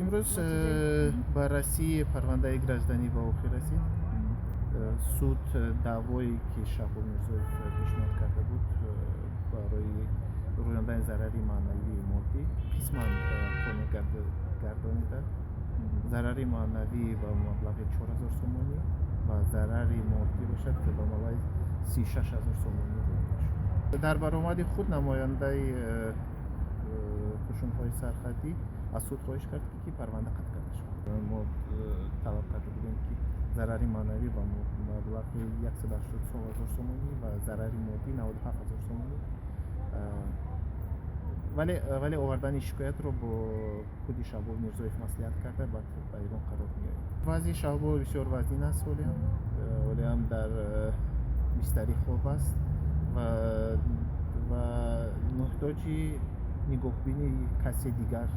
имрӯз نتیجه баррасии парвандаи гражданӣ ба охир расид. суд даъвое ки Шаҳбоз Мирзоев пешниҳод карда буд барои рӯёндани зарари маънавии моддӣ қисман қонеъ гардонида зарари маънавӣ ба маблағи 4000 сомонӣ ва зарари моддӣ бошад ба маблағи 36000 сомонӣ рӯёнда шуд. дар баромади худ намояндаи қушунҳои сарҳаддӣ аз суд хоҳиш кард ки парванда қатъ карда шавад. мо талаб карда будем ки зарари маънавӣ ба маблағи 180000 сомонӣ ва зарари моддӣ 97000 сомонӣ, вале овардани шикоятро бо худи Шаҳбоз Мирзоев маслиҳат карда баъд ба эълон қарор меояд. вазъи Шаҳбоз бисёр вазнин аст. ҳолиам дар бистари хоб аст ва муҳтоҷи нигоҳбини касе дигар